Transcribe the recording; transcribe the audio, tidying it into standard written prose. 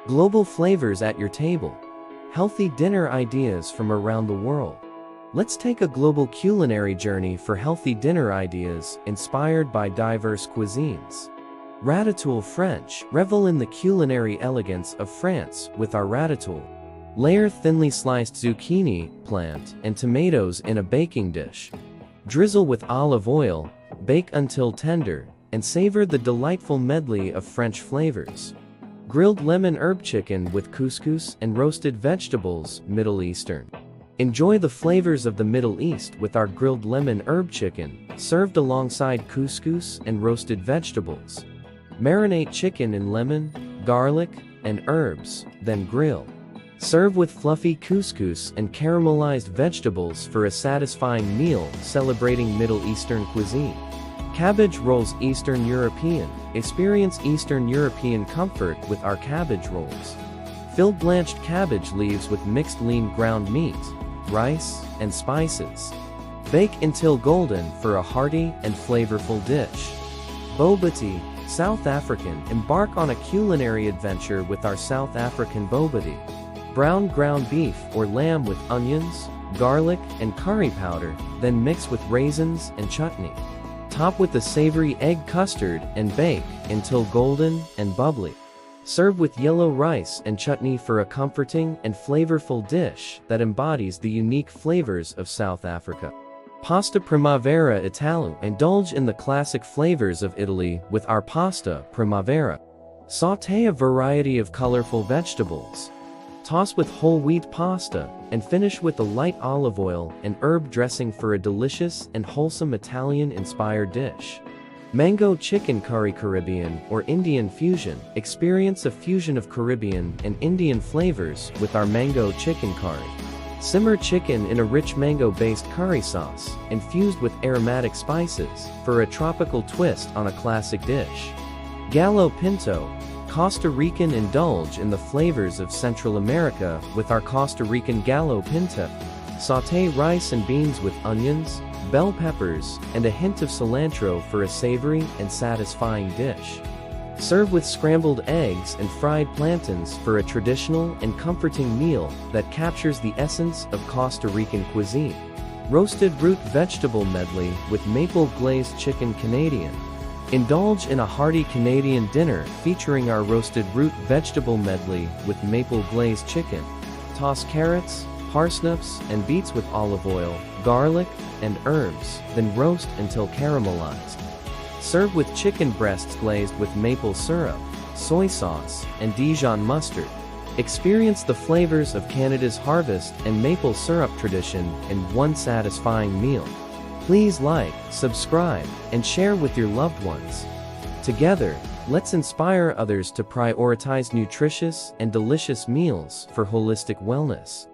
Global flavors at your table. Healthy dinner ideas from around the world. Let's take a global culinary journey for healthy dinner ideas inspired by diverse cuisines. Ratatouille French. Revel in the culinary elegance of France with our ratatouille. Layer thinly sliced zucchini, plant, and tomatoes in a baking dish. Drizzle with olive oil, bake until tender, and savor the delightful medley of French flavors. Grilled lemon herb chicken with couscous and roasted vegetables, Middle Eastern. Enjoy the flavors of the Middle East with our grilled lemon herb chicken, served alongside couscous and roasted vegetables. Marinate chicken in lemon, garlic, and herbs, then grill. Serve with fluffy couscous and caramelized vegetables for a satisfying meal celebrating Middle Eastern cuisine. Cabbage rolls. Eastern European. Experience Eastern European comfort with our cabbage rolls. Fill blanched cabbage leaves with mixed lean ground meat, rice, and spices. Bake until golden for a hearty and flavorful dish. Boba tea. South African. Embark on a culinary adventure with our South African boba tea. Brown ground beef or lamb with onions, garlic, and curry powder, then mix with raisins and chutney. Top with a savory egg custard and bake until golden and bubbly. Serve with yellow rice and chutney for a comforting and flavorful dish that embodies the unique flavors of South Africa. Pasta Primavera Italia. Indulge in the classic flavors of Italy with our pasta primavera. Sauté a variety of colorful vegetables. Toss with whole wheat pasta, and finish with a light olive oil and herb dressing for a delicious and wholesome Italian-inspired dish. Mango chicken curry. Caribbean or Indian fusion. Experience a fusion of Caribbean and Indian flavors with our mango chicken curry. Simmer chicken in a rich mango-based curry sauce, infused with aromatic spices, for a tropical twist on a classic dish. Gallo pinto. Costa Rican. Indulge in the flavors of Central America with our Costa Rican gallo pinto. Sauté rice and beans with onions, bell peppers, and a hint of cilantro for a savory and satisfying dish. Serve with scrambled eggs and fried plantains for a traditional and comforting meal that captures the essence of Costa Rican cuisine. Roasted root vegetable medley with maple glazed chicken. Canadian. Indulge in a hearty Canadian dinner featuring our roasted root vegetable medley with maple glazed chicken. Toss carrots, parsnips, and beets with olive oil, garlic, and herbs, then roast until caramelized. Serve with chicken breasts glazed with maple syrup, soy sauce, and Dijon mustard. Experience the flavors of Canada's harvest and maple syrup tradition in one satisfying meal. Please like, subscribe, and share with your loved ones. Together, let's inspire others to prioritize nutritious and delicious meals for holistic wellness.